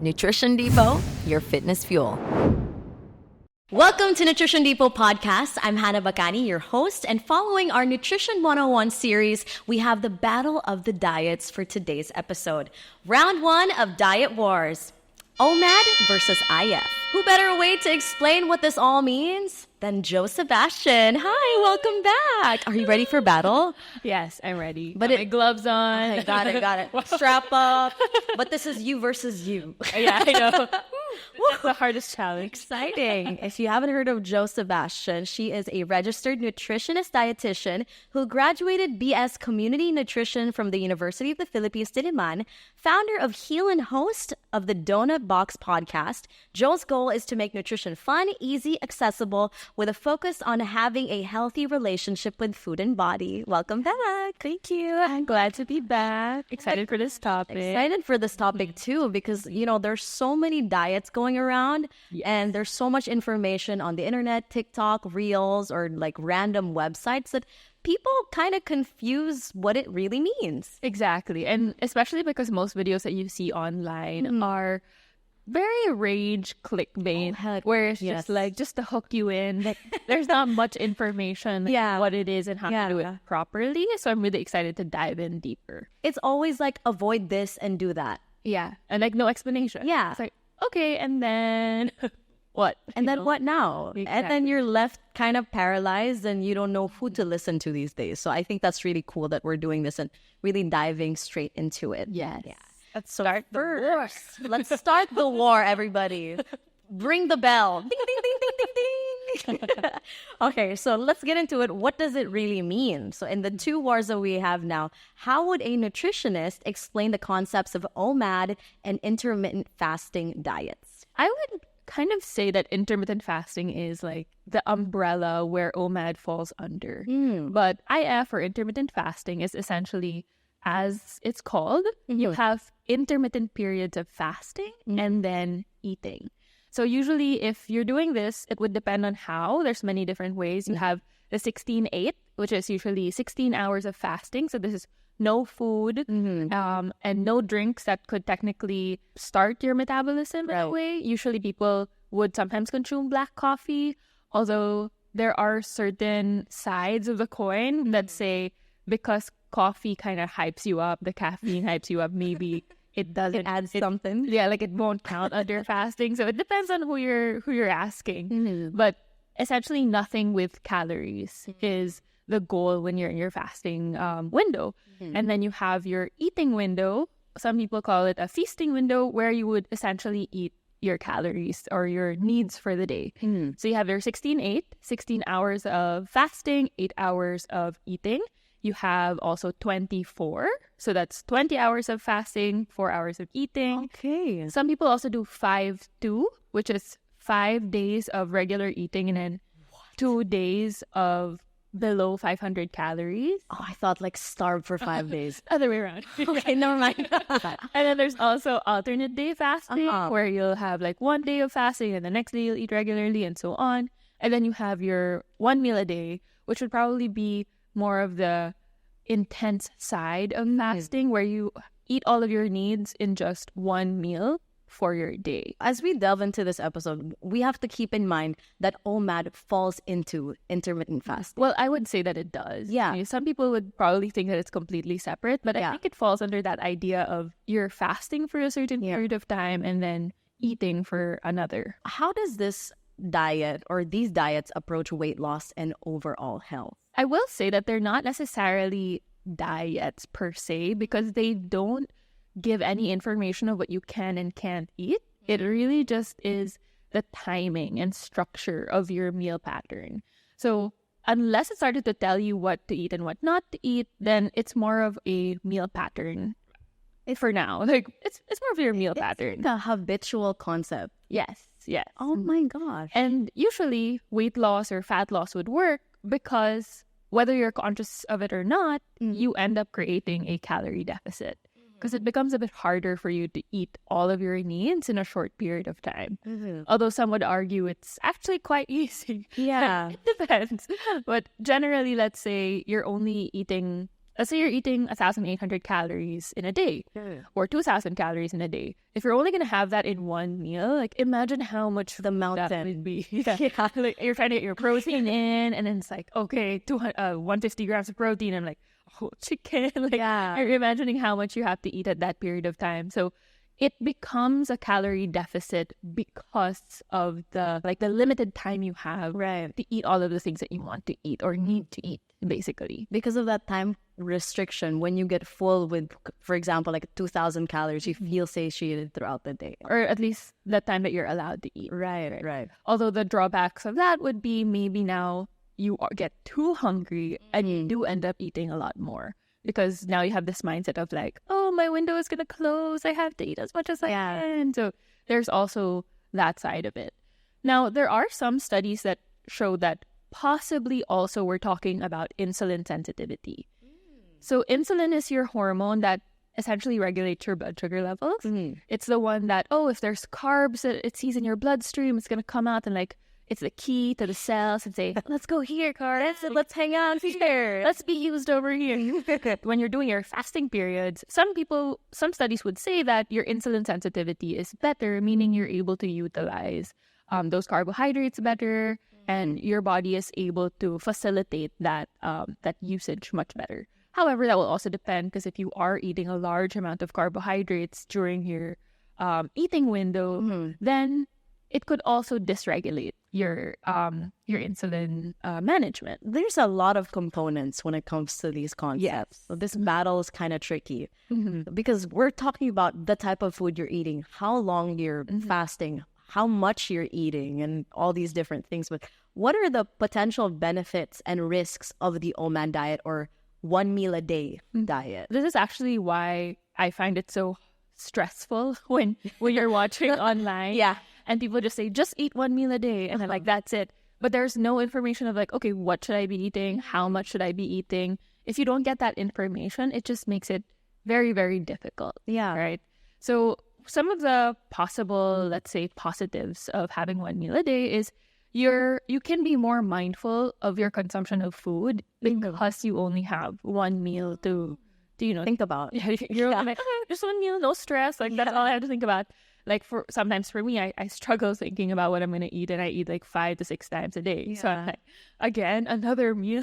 Nutrition Depot, your fitness fuel. Welcome to Nutrition Depot Podcast. I'm Hannah Bacani, your host, and following our Nutrition 101 series, we have the battle of the diets for today's episode. Round 1 of Diet Wars. OMAD versus IF. Who better way to explain what this all means than Jo Sebastian? Hi, welcome back. Are you ready for battle? Yes, I'm ready. But got my gloves on. Okay, got it. Strap up. But this is you versus you. Yeah, I know. That's the hardest challenge. Exciting. If you haven't heard of Jo Sebastian, she is a registered nutritionist dietitian who graduated BS Community Nutrition from the University of the Philippines, Diliman, founder of Heal and host of the Donut Box podcast. Jo's goal is to make nutrition fun, easy, accessible, with a focus on having a healthy relationship with food and body. Welcome back. Thank you. I'm glad to be back. Excited for this topic. Excited for this topic too, because, you know, there's so many diets going around. Yes. And there's so much information on the internet, TikTok, Reels, or like random websites that people kind of confuse what it really means. Exactly. And especially because most videos that you see online are very rage clickbait, where it's just to hook you in. Like, there's not much information what it is and how to do it properly. So I'm really excited to dive in deeper. It's always like avoid this and do that. Yeah. And like no explanation. Yeah. It's like, okay, and then what? And then what now? Exactly. And then you're left kind of paralyzed and you don't know who to listen to these days. So I think that's really cool that we're doing this and really diving straight into it. Yes. Yeah. Let's start the war. Let's start the war, everybody. Ring the bell. Ding, ding, ding, ding, ding, ding. Okay, so let's get into it. What does it really mean? So in the two wars that we have now, how would a nutritionist explain the concepts of OMAD and intermittent fasting diets? I would kind of say that intermittent fasting is like the umbrella where OMAD falls under. But IF, or intermittent fasting, is essentially, as it's called, you have intermittent periods of fasting and then eating. So usually if you're doing this, it would depend on how. There's many different ways. You have the 16-8, which is usually 16 hours of fasting. So this is no food and no drinks that could technically start your metabolism that way. Usually people would sometimes consume black coffee, although there are certain sides of the coin that say because coffee kind of hypes you up, the caffeine hypes you up, maybe it doesn't. It adds something. Yeah, like it won't count under fasting. So it depends on who you're asking. But essentially nothing with calories is the goal when you're in your fasting window. And then you have your eating window. Some people call it a feasting window, where you would essentially eat your calories or your needs for the day. So you have your 16-8, 16 hours of fasting, 8 hours of eating. You have also 24. So that's 20 hours of fasting, 4 hours of eating. Okay. Some people also do 5-2, which is 5 days of regular eating and then 2 days of below 500 calories. Oh, I thought like starve for 5 days. Other way around. Okay, never mind. And then there's also alternate day fasting, where you'll have like 1 day of fasting and the next day you'll eat regularly and so on. And then you have your 1 meal a day, which would probably be more of the intense side of fasting, where you eat all of your needs in just 1 meal for your day. As we delve into this episode, we have to keep in mind that OMAD falls into intermittent fasting. Well, I would say that it does. Yeah. I mean, some people would probably think that it's completely separate, but I think it falls under that idea of you're fasting for a certain period of time and then eating for another. How does this diet or these diets approach weight loss and overall health? I will say that they're not necessarily diets per se, because they don't give any information of what you can and can't eat. It really just is the timing and structure of your meal pattern. So unless it started to tell you what to eat and what not to eat, then it's more of a meal pattern for now. Like it's more of your meal pattern. It's like a habitual concept. Yes. Oh my gosh. And usually weight loss or fat loss would work because whether you're conscious of it or not, you end up creating a calorie deficit. Because it becomes a bit harder for you to eat all of your needs in a short period of time. Although some would argue it's actually quite easy. Yeah. It depends. But generally, let's say you're only eating let's say you're eating 1,800 calories in a day or 2,000 calories in a day. If you're only going to have that in one meal, like imagine how much The mountain that would be. Yeah. Like you're trying to get your protein in, and then it's like, okay, 150 grams of protein. I'm like, oh, chicken. Like, you're imagining how much you have to eat at that period of time. So it becomes a calorie deficit because of the limited time you have to eat all of the things that you want to eat or need to eat, basically. Because of that time restriction, when you get full with, for example, like 2,000 calories, you feel satiated throughout the day. Or at least the time that you're allowed to eat. Right. Although the drawbacks of that would be maybe now you get too hungry and you do end up eating a lot more. Because now you have this mindset of like, oh, my window is going to close. I have to eat as much as I can. So there's also that side of it. Now, there are some studies that show that possibly also we're talking about insulin sensitivity. So insulin is your hormone that essentially regulates your blood sugar levels. It's the one that, if there's carbs that it sees in your bloodstream, it's going to come out and like, it's the key to the cells and say, let's go here, carbs. Let's hang out here. Let's be used over here. When you're doing your fasting periods, some studies would say that your insulin sensitivity is better, meaning you're able to utilize those carbohydrates better, and your body is able to facilitate that usage much better. However, that will also depend, because if you are eating a large amount of carbohydrates during your eating window, then it could also dysregulate your insulin management. There's a lot of components when it comes to these concepts. So this battle is kind of tricky because we're talking about the type of food you're eating, how long you're fasting, how much you're eating, and all these different things. But what are the potential benefits and risks of the OMAD diet, or 1 meal a day diet? This is actually why I find it so stressful when you're watching online. And people just say, just eat 1 meal a day. And I'm like, that's it. But there's no information of like, okay, what should I be eating? How much should I be eating? If you don't get that information, it just makes it very, very difficult. Right? So some of the possible, let's say, positives of having 1 meal a day is you can be more mindful of your consumption of food because you only have 1 meal to think about. You're like, just 1 meal, no stress. Like that's all I have to think about. Like sometimes for me, I struggle thinking about what I'm going to eat, and I eat like 5 to 6 times a day. So I'm like, again, another meal.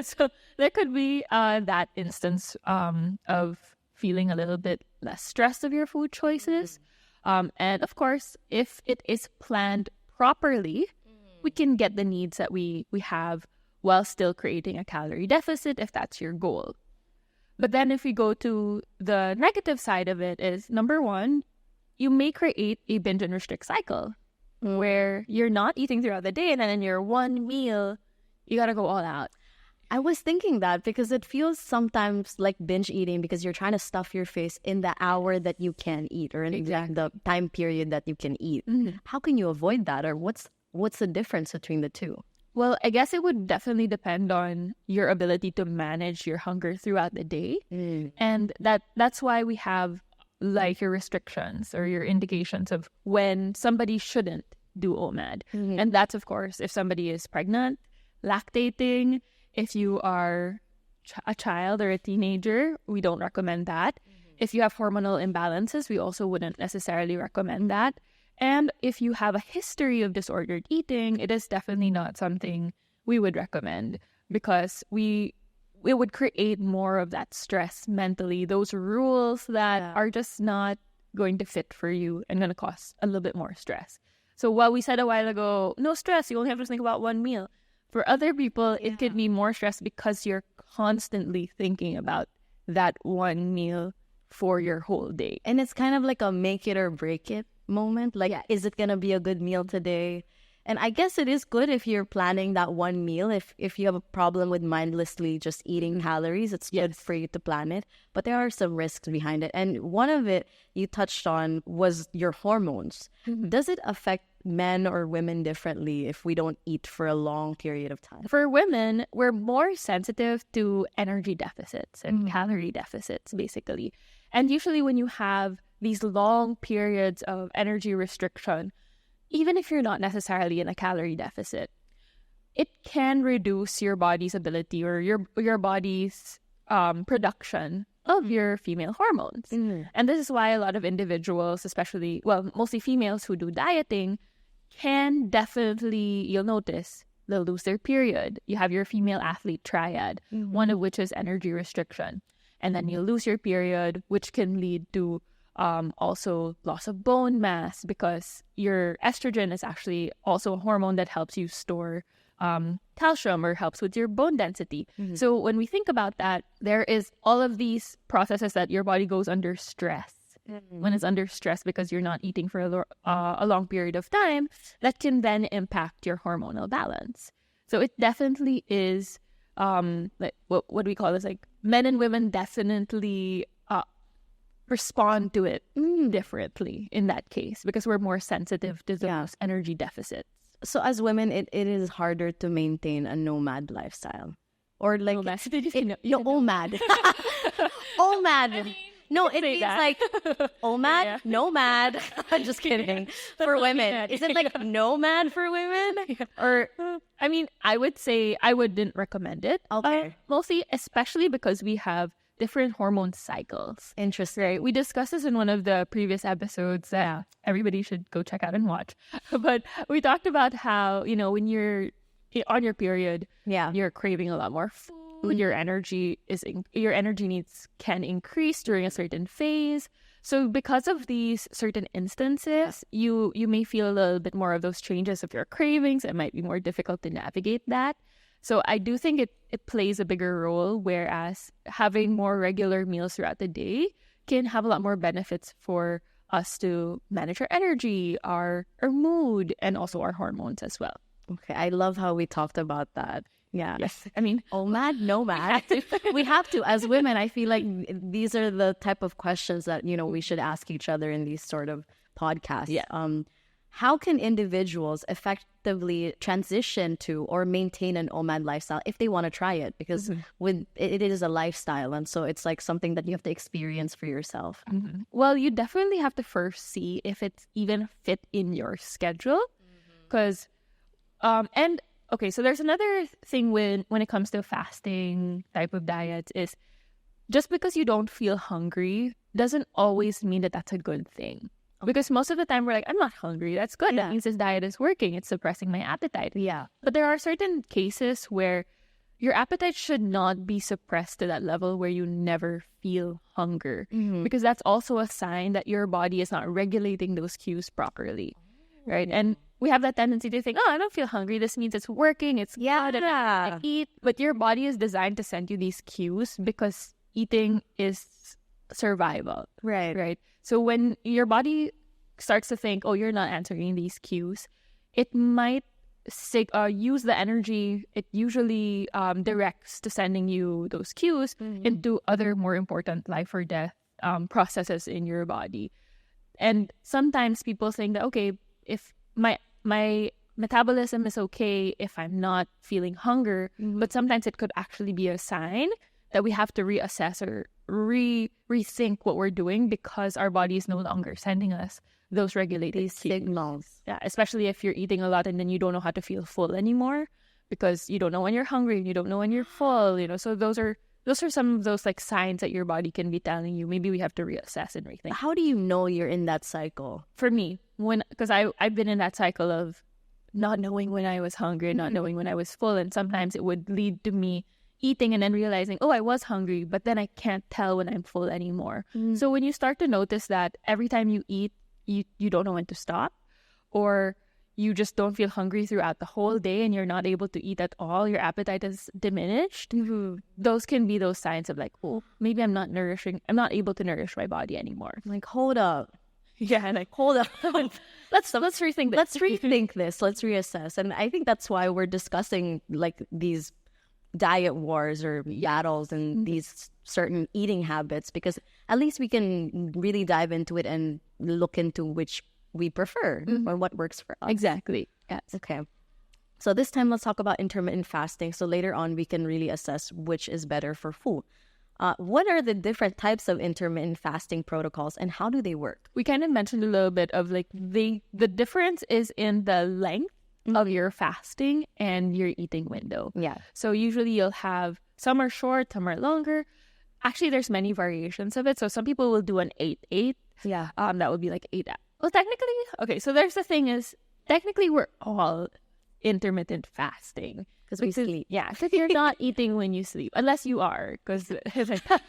So there could be that instance of feeling a little bit less stressed of your food choices. And of course, if it is planned properly, we can get the needs that we have while still creating a calorie deficit if that's your goal. But then if we go to the negative side of it is, number one, you may create a binge and restrict cycle where you're not eating throughout the day, and then in your 1 meal, you got to go all out. I was thinking that because it feels sometimes like binge eating because you're trying to stuff your face in the hour that you can eat, or in the time period that you can eat. How can you avoid that? Or what's the difference between the two? Well, I guess it would definitely depend on your ability to manage your hunger throughout the day. And that's why we have like your restrictions or your indications of when somebody shouldn't do OMAD. And that's, of course, if somebody is pregnant, lactating, if you are a child or a teenager, we don't recommend that. If you have hormonal imbalances, we also wouldn't necessarily recommend that. And if you have a history of disordered eating, it is definitely not something we would recommend, because it would create more of that stress mentally, those rules that are just not going to fit for you and going to cause a little bit more stress. So while we said a while ago, no stress, you only have to think about 1 meal. For other people, it could be more stress because you're constantly thinking about that 1 meal for your whole day. And it's kind of like a make it or break it moment. Like, is it going to be a good meal today? And I guess it is good if you're planning that 1 meal. If you have a problem with mindlessly just eating calories, it's good for you to plan it. But there are some risks behind it. And one of it you touched on was your hormones. Does it affect men or women differently if we don't eat for a long period of time? For women, we're more sensitive to energy deficits and calorie deficits, basically. And usually when you have these long periods of energy restriction, even if you're not necessarily in a calorie deficit, it can reduce your body's ability or your body's production of your female hormones. And this is why a lot of individuals, especially, well, mostly females who do dieting, can definitely, you'll notice, they'll lose their period. You have your female athlete triad, one of which is energy restriction. And then you lose your period, which can lead to also loss of bone mass, because your estrogen is actually also a hormone that helps you store calcium or helps with your bone density. So when we think about that, there is all of these processes that your body goes under stress. When it's under stress because you're not eating for a long period of time, that can then impact your hormonal balance. So it definitely is like what we call this, like men and women definitely respond to it differently in that case, because we're more sensitive to those energy deficits. So as women, it is harder to maintain a nomad lifestyle, or like OMAD. OMAD. No, it means like OMAD, nomad. I'm just kidding. For women, is it like nomad for women? Or, I mean, I would say I wouldn't recommend it. Okay. Mostly, especially because we have different hormone cycles. Interesting. Right? We discussed this in one of the previous episodes that everybody should go check out and watch. But we talked about how, you know, when you're on your period, you're craving a lot more food. Your energy needs can increase during a certain phase. So because of these certain instances, you may feel a little bit more of those changes of your cravings. It might be more difficult to navigate that. So I do think it plays a bigger role, whereas having more regular meals throughout the day can have a lot more benefits for us to manage our energy, our mood, and also our hormones as well. Okay, I love how we talked about that. Yeah. Yes. I mean, OMAD, nomad. We have to. As women, I feel like these are the type of questions that, you know, we should ask each other in these sort of podcasts. Yeah. How can individuals effectively transition to or maintain an OMAD lifestyle if they want to try it? Because it is a lifestyle, and so it's like something that you have to experience for yourself. Well, you definitely have to first see if it's even fit in your schedule. Because, okay, so there's another thing when it comes to fasting type of diets is just because you don't feel hungry doesn't always mean that that's a good thing. Because most of the time we're like, I'm not hungry. That's good. That means this diet is working. It's suppressing my appetite. Yeah. But there are certain cases where your appetite should not be suppressed to that level where you never feel hunger. Because that's also a sign that your body is not regulating those cues properly. Right? And we have that tendency to think, oh, I don't feel hungry. This means it's working. It's good. I eat. But your body is designed to send you these cues because eating is survival. Right. So when your body starts to think, oh, you're not answering these cues, it might use the energy it usually directs to sending you those cues into other more important life or death processes in your body. And sometimes people think that, okay, if my metabolism is okay if I'm not feeling hunger, but sometimes it could actually be a sign that we have to reassess or rethink what we're doing because our body is no longer sending us those regulated signals. Yeah, especially if you're eating a lot and then you don't know how to feel full anymore because you don't know when you're hungry and you don't know when you're full, you know. So those are some of those like signs that your body can be telling you maybe we have to reassess and rethink. How do you know you're in that cycle? For me, because I've been in that cycle of not knowing when I was hungry and not knowing when I was full, and sometimes it would lead to me eating and then realizing, oh, I was hungry, but then I can't tell when I'm full anymore. So when you start to notice that every time you eat, you don't know when to stop, or you just don't feel hungry throughout the whole day and you're not able to eat at all, your appetite is diminished, those can be those signs of like, oh, maybe I'm not able to nourish my body anymore. Like, hold up. Yeah, and like, hold up. let's rethink this. Let's rethink this. Let's reassess. And I think that's why we're discussing like these diet wars or battles and these certain eating habits, because at least we can really dive into it and look into which we prefer or what works for us. Exactly. Yes. Okay. So this time let's talk about intermittent fasting. So later on we can really assess which is better for who. What are the different types of intermittent fasting protocols and how do they work? We kind of mentioned a little bit of like the difference is in the length of your fasting and your eating window. Yeah. So usually you'll have some are short, some are longer. actually there's many variations of it. So some people will do an 8-8. Yeah. That would be like 8. Well, technically, okay. So there's the thing is, technically we're all intermittent fasting. Because we sleep. Yeah, because you're not eating when you sleep, unless you are, because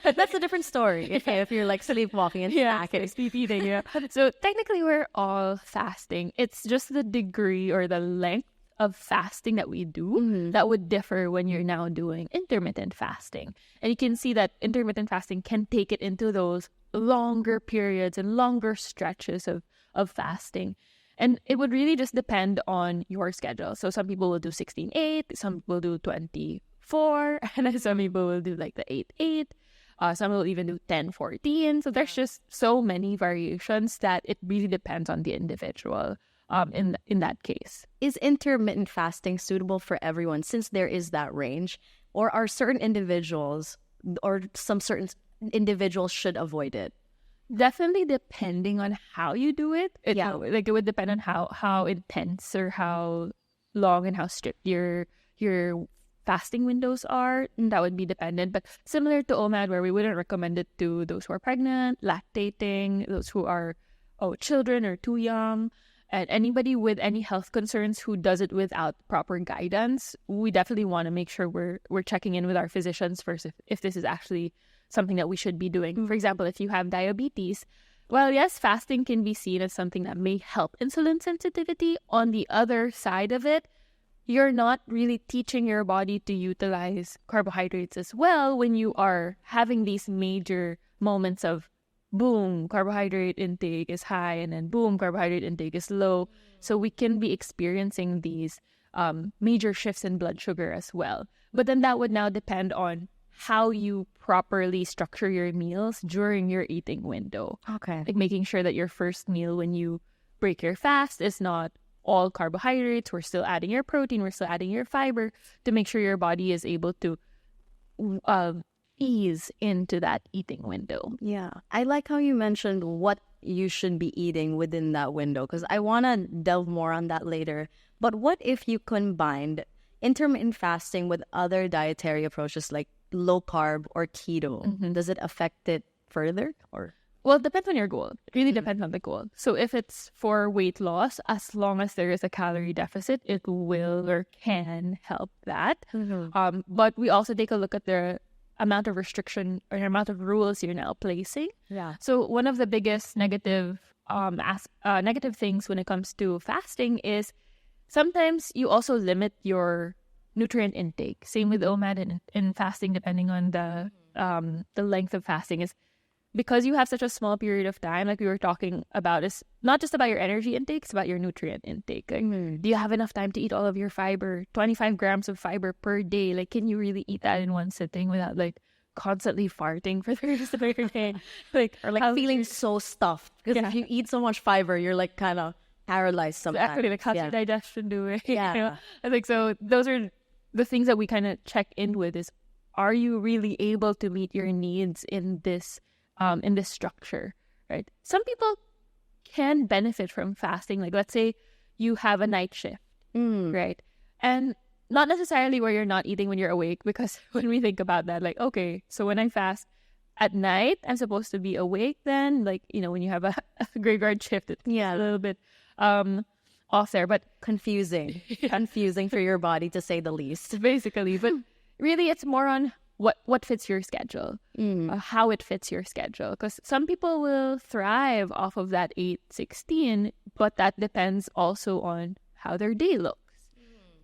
That's a different story. If you're like sleepwalking and snacking. sleep eating. Yeah. So technically, we're all fasting. It's just the degree or the length of fasting that we do that would differ when you're now doing intermittent fasting. And you can see that intermittent fasting can take it into those longer periods and longer stretches of fasting. And it would really just depend on your schedule. So some people will do 16-8, some will do 24, and then some people will do like the 8-8. Some will even do 10-14. So there's just so many variations that it really depends on the individual in that case. Is intermittent fasting suitable for everyone since there is that range? Or are certain individuals or some certain individuals should avoid it? Definitely depending on how you do it. Yeah. Like it would depend on how intense or how long and how strict your fasting windows are. That would be dependent. But similar to OMAD, where we wouldn't recommend it to those who are pregnant, lactating, those who are children or too young, and anybody with any health concerns who does it without proper guidance, we definitely want to make sure we're checking in with our physicians first if this is actually something that we should be doing. For example, if you have diabetes, well, yes, fasting can be seen as something that may help insulin sensitivity. On the other side of it, you're not really teaching your body to utilize carbohydrates as well when you are having these major moments of boom, carbohydrate intake is high, and then boom, carbohydrate intake is low. So we can be experiencing these major shifts in blood sugar as well. But then that would now depend on how you properly structure your meals during your eating window. Okay. Like making sure that your first meal when you break your fast is not all carbohydrates. We're still adding your protein. We're still adding your fiber to make sure your body is able to ease into that eating window. Yeah. I like how you mentioned what you should be eating within that window because I want to delve more on that later. But what if you combined intermittent fasting with other dietary approaches like low carb or keto? Does it affect it further or? Well, it depends on your goal. It really depends on the goal. So if it's for weight loss, as long as there is a calorie deficit, it will or can help that. But we also take a look at the amount of restriction or the amount of rules you're now placing. Yeah. So one of the biggest negative things when it comes to fasting is sometimes you also limit your nutrient intake. Same with OMAD and fasting, depending on the length of fasting, is because you have such a small period of time, like we were talking about, is not just about your energy intake, it's about your nutrient intake. Like, do you have enough time to eat all of your fiber? 25 grams of fiber per day. Like, can you really eat that in one sitting without like constantly farting for the rest of your day? Or feeling so stuffed. Because if you eat so much fiber, you're like kind of paralyzed sometimes. Exactly. Like, how's your digestion doing? Yeah. You know? I think so. Those are the things that we kind of check in with is, are you really able to meet your needs in this structure, right? Some people can benefit from fasting. Like, let's say you have a night shift, right? And not necessarily where you're not eating when you're awake, because when we think about that, like, okay, so when I fast at night, I'm supposed to be awake then, like, you know, when you have a graveyard shift, it's a little bit off there, but confusing for your body to say the least. Basically, but really it's more on what fits your schedule, how it fits your schedule. Because some people will thrive off of that 8-16, but that depends also on how their day looks.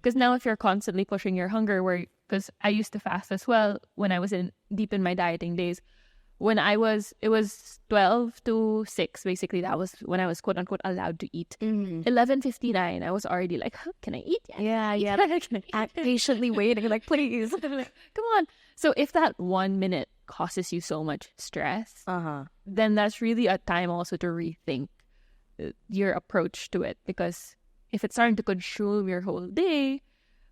Because now if you're constantly pushing your hunger, because I used to fast as well when I was deep in my dieting days. It was 12 to 6, basically. That was when I was quote unquote allowed to eat. 11:59, I was already like, huh, can I eat? Yeah. Patiently waiting, like, please. Come on. So if that 1 minute causes you so much stress, then that's really a time also to rethink your approach to it. Because if it's starting to consume your whole day,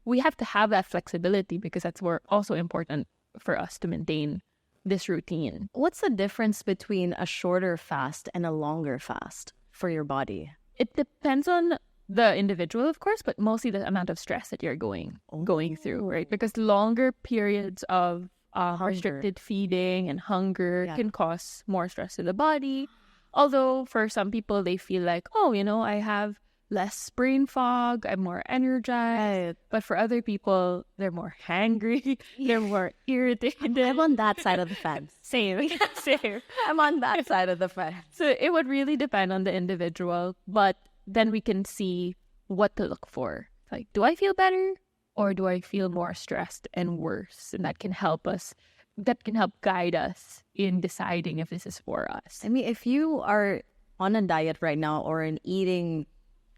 we have to have that flexibility, because that's also important for us to maintain this routine. What's the difference between a shorter fast and a longer fast for your body? It depends on the individual, of course, but mostly the amount of stress that you're going through, right? Because longer periods of restricted feeding and hunger can cause more stress to the body. Although for some people, they feel like, oh, I have less brain fog, I'm more energized. But for other people, they're more hangry, they're more irritated. I'm on that side of the fence. Same. I'm on that side of the fence. So it would really depend on the individual, but then we can see what to look for. Like, do I feel better or do I feel more stressed and worse? And that can help guide us in deciding if this is for us. I mean, if you are on a diet right now or an eating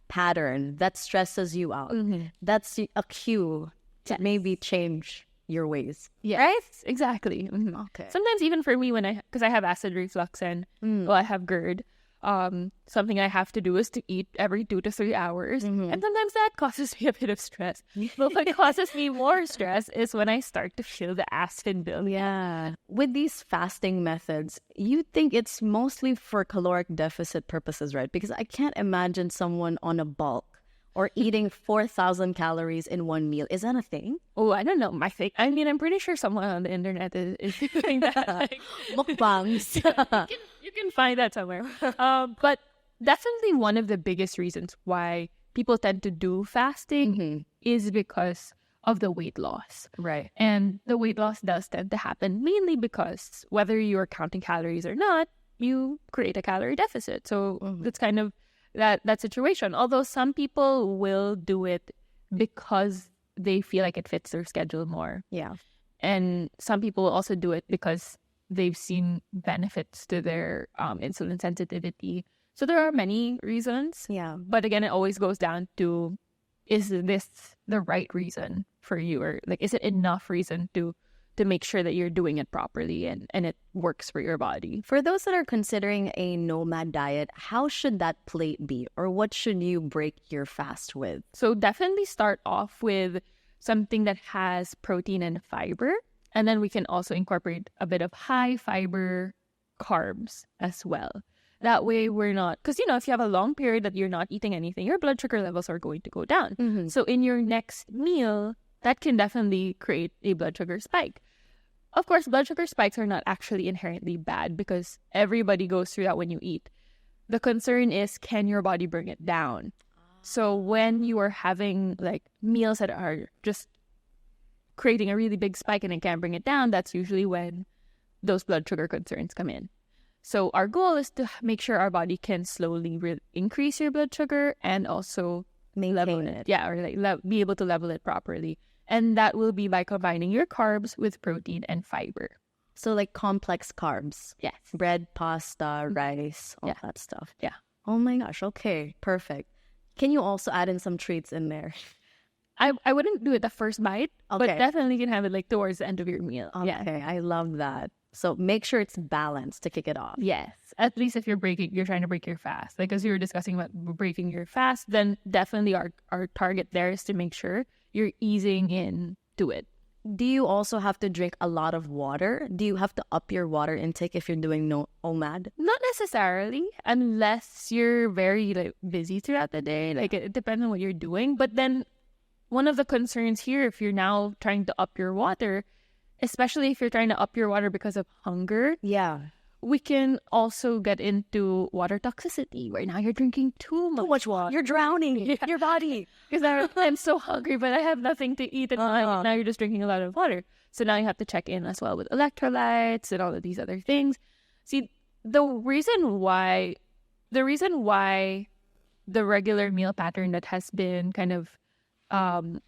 pattern that stresses you out, that's a cue to maybe change your ways. Yeah, right? Exactly. Okay. Sometimes even for me, because I have acid reflux and I have GERD, something I have to do is to eat every 2 to 3 hours. And sometimes that causes me a bit of stress. But what causes me more stress is when I start to feel the acid build. Yeah. With these fasting methods, you think it's mostly for caloric deficit purposes, right? Because I can't imagine someone on a bulk or eating 4,000 calories in one meal. Is that a thing? Oh, I don't know. I'm pretty sure someone on the internet is doing that. Like, mukbangs. you can find that somewhere. But definitely one of the biggest reasons why people tend to do fasting is because of the weight loss. Right. And the weight loss does tend to happen mainly because whether you're counting calories or not, you create a calorie deficit. So that's kind of that situation. Although some people will do it because they feel like it fits their schedule more. Yeah. And some people will also do it because they've seen benefits to their insulin sensitivity. So there are many reasons. Yeah. But again, it always goes down to, is this the right reason for you? Or like, is it enough reason to make sure that you're doing it properly and it works for your body? For those that are considering a nomad diet, how should that plate be? Or what should you break your fast with? So definitely start off with something that has protein and fiber. And then we can also incorporate a bit of high fiber carbs as well. That way we're not, because if you have a long period that you're not eating anything, your blood sugar levels are going to go down. So in your next meal, that can definitely create a blood sugar spike. Of course, blood sugar spikes are not actually inherently bad because everybody goes through that when you eat. The concern is, can your body bring it down? So when you are having like meals that are just creating a really big spike and it can't bring it down, that's usually when those blood sugar concerns come in. So our goal is to make sure our body can slowly increase your blood sugar and also maintain it. Yeah, or be able to level it properly. And that will be by combining your carbs with protein and fiber. So like complex carbs. Yes. Bread, pasta, rice, all that stuff. Yeah. Oh my gosh. Okay. Perfect. Can you also add in some treats in there? I wouldn't do it the first bite, but definitely can have it like towards the end of your meal. Okay. Yeah. I love that. So make sure it's balanced to kick it off. Yes. At least if you're trying to break your fast. Like as you were discussing about breaking your fast, then definitely our target there is to make sure you're easing into it. Do you also have to drink a lot of water? Do you have to up your water intake if you're doing no OMAD? Not necessarily, unless you're very busy throughout the day. Like it depends on what you're doing. But then one of the concerns here, if you're now trying to up your water, especially if you're trying to up your water because of hunger, we can also get into water toxicity, where now you're drinking too much water. You're drowning your body. Because I'm so hungry, but I have nothing to eat, and now you're just drinking a lot of water. So now you have to check in as well with electrolytes and all of these other things. See, the reason why the regular meal pattern that has been kind of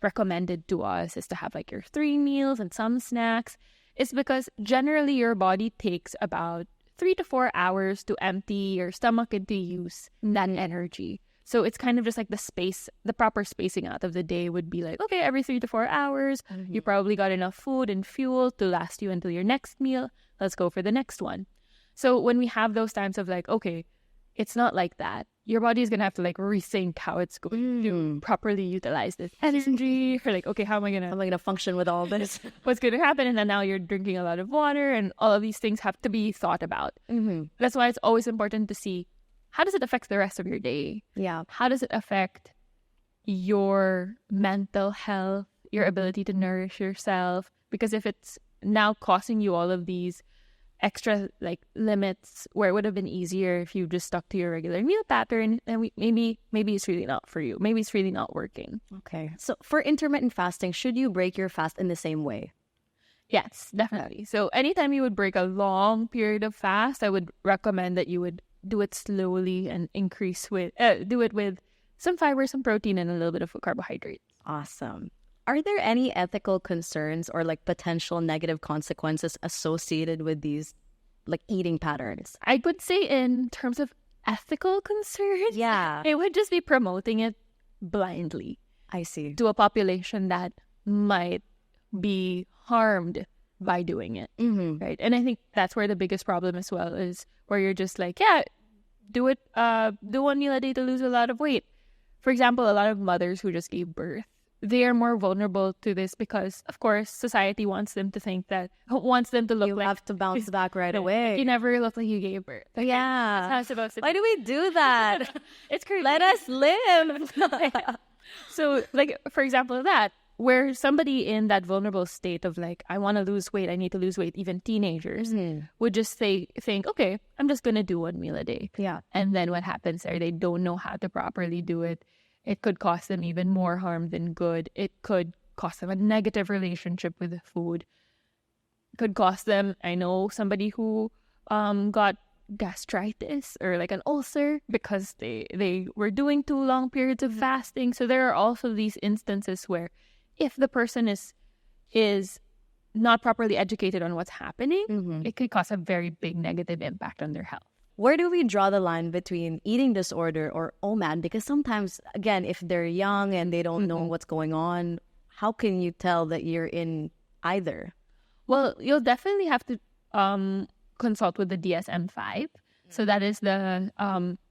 recommended to us is to have like your 3 meals and some snacks is because generally your body takes about 3 to 4 hours to empty your stomach and to use that energy. So it's kind of just like the proper spacing out of the day would be like, okay, every 3 to 4 hours, you probably got enough food and fuel to last you until your next meal. Let's go for the next one. So when we have those times of like, okay, it's not like that. Your body is going to have to like rethink how it's going to properly utilize this energy. Or like, okay, how am I going to function with all this? What's going to happen? And then now you're drinking a lot of water and all of these things have to be thought about. That's why it's always important to see, how does it affect the rest of your day? Yeah. How does it affect your mental health, your ability to nourish yourself? Because if it's now causing you all of these extra like limits where it would have been easier if you just stuck to your regular meal pattern, and maybe it's really not for you. Maybe it's really not working. Okay. So for intermittent fasting, should you break your fast in the same way? Yes, definitely. So anytime you would break a long period of fast, I would recommend that you would do it slowly and do it with some fiber, some protein, and a little bit of carbohydrates. Awesome. Are there any ethical concerns or like potential negative consequences associated with these like eating patterns? I would say in terms of ethical concerns, it would just be promoting it blindly. I see. To a population that might be harmed by doing it, right? And I think that's where the biggest problem as well is, where you're just like, do 1 meal a day to lose a lot of weight. For example, a lot of mothers who just gave birth, they are more vulnerable to this because, of course, society wants them to look you like have to bounce back right away. You never look like you gave birth. Like, yeah. That's how it's supposed to be. Why do we do that? It's crazy. Let us live. So, like, for example, that where somebody in that vulnerable state of like, I want to lose weight, I need to lose weight, even teenagers would just think, okay, I'm just going to do 1 meal a day. Yeah. And then what happens there? They don't know how to properly do it. It could cause them even more harm than good. It could cost them a negative relationship with food. It could cost them, I know somebody who got gastritis or like an ulcer because they were doing too long periods of fasting. So there are also these instances where if the person is not properly educated on what's happening, it could cause a very big negative impact on their health. Where do we draw the line between eating disorder or OMAD? Because sometimes, again, if they're young and they don't know what's going on, how can you tell that you're in either? Well, you'll definitely have to consult with the DSM-5. So that is the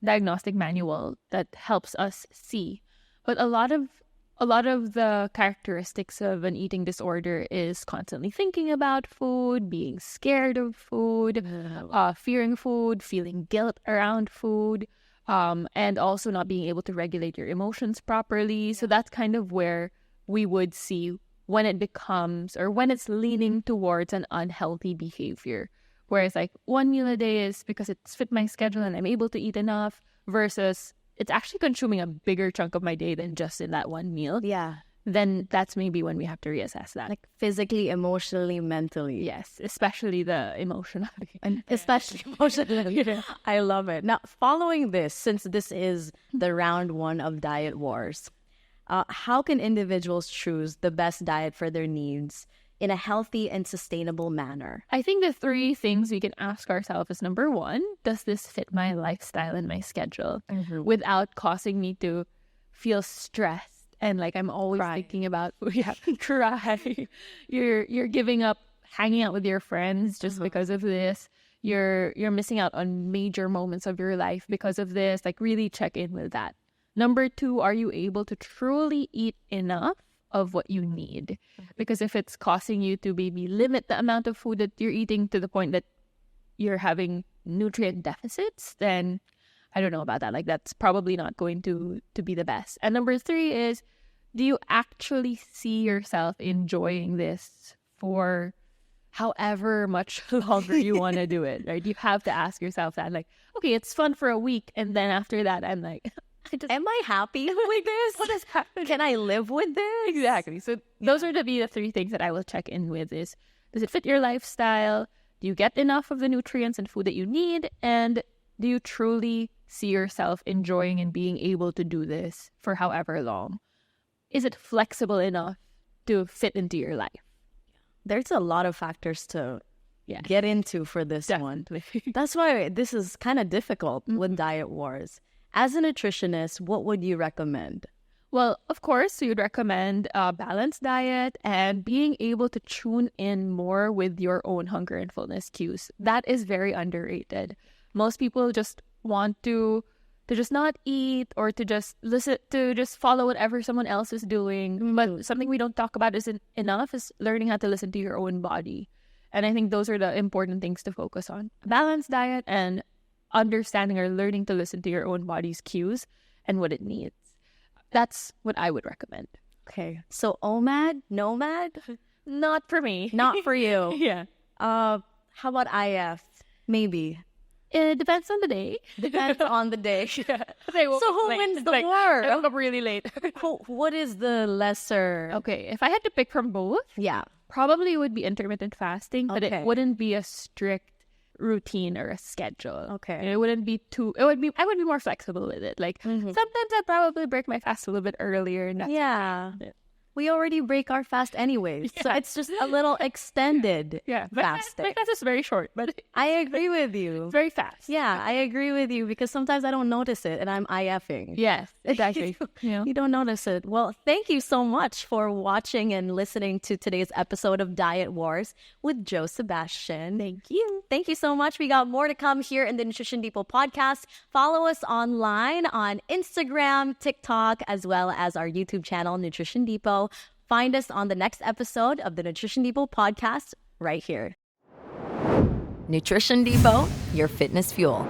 diagnostic manual that helps us see. But a lot of the characteristics of an eating disorder is constantly thinking about food, being scared of food, fearing food, feeling guilt around food, and also not being able to regulate your emotions properly. So that's kind of where we would see when it becomes or when it's leaning towards an unhealthy behavior. Whereas like 1 meal a day is because it's fit my schedule and I'm able to eat enough versus it's actually consuming a bigger chunk of my day than just in that 1 meal. Yeah. Then that's maybe when we have to reassess that. Like physically, emotionally, mentally. Yes, especially the emotionally. And especially emotionally. I love it. Now, following this, since this is the round 1 of Diet Wars, how can individuals choose the best diet for their needs in a healthy and sustainable manner? I think the 3 things we can ask ourselves is, number 1, does this fit my lifestyle and my schedule without causing me to feel stressed and like I'm always thinking about cry. You're giving up hanging out with your friends just because of this. You're missing out on major moments of your life because of this. Like really check in with that. Number 2, are you able to truly eat enough of what you need? Because if it's causing you to maybe limit the amount of food that you're eating to the point that you're having nutrient deficits, then I don't know about that. Like that's probably not going to be the best. And number 3 is, do you actually see yourself enjoying this for however much longer you want to do it, right? You have to ask yourself that, like, okay, it's fun for a week. And then after that, I'm like, am I happy with this? What is happening? Can I live with this? Exactly. So those are the 3 things that I will check in with is, does it fit your lifestyle? Do you get enough of the nutrients and food that you need? And do you truly see yourself enjoying and being able to do this for however long? Is it flexible enough to fit into your life? There's a lot of factors to get into for this one. That's why this is kind of difficult with Diet Wars. As a nutritionist, what would you recommend? Well, of course, you'd recommend a balanced diet and being able to tune in more with your own hunger and fullness cues. That is very underrated. Most people just want to just not eat or to just listen, to just follow whatever someone else is doing. But something we don't talk about isn't enough is learning how to listen to your own body. And I think those are the important things to focus on. Balanced diet and understanding or learning to listen to your own body's cues and what it needs. That's what I would recommend. Okay. So OMAD, NOMAD? Not for me. Not for you. Yeah. How about IF? Maybe. It depends on the day. Depends on the day. Yeah. So who wins the war? I woke up really late. What is the lesser? Okay, if I had to pick from both, Yeah. probably it would be intermittent fasting, but Okay. it wouldn't be a strict routine or a schedule. Okay. It wouldn't be too, I would be more flexible with it. Like sometimes I'd probably break my fast a little bit earlier. And that's Yeah. it. We already break our fast anyways. So Yeah. it's just a little extended Yeah. fasting. My fast is very short, but it's I agree with you. very fast. Yeah, I agree with you because sometimes I don't notice it and I'm IFing. Yes, exactly. Yeah. You don't notice it. Well, thank you so much for watching and listening to today's episode of Diet Wars with Jo Sebastian. Thank you. Thank you so much. We got more to come here in the Nutrition Depot podcast. Follow us online on Instagram, TikTok, as well as our YouTube channel, Nutrition Depot. Find us on the next episode of the Nutrition Depot podcast right here. Nutrition Depot, your fitness fuel.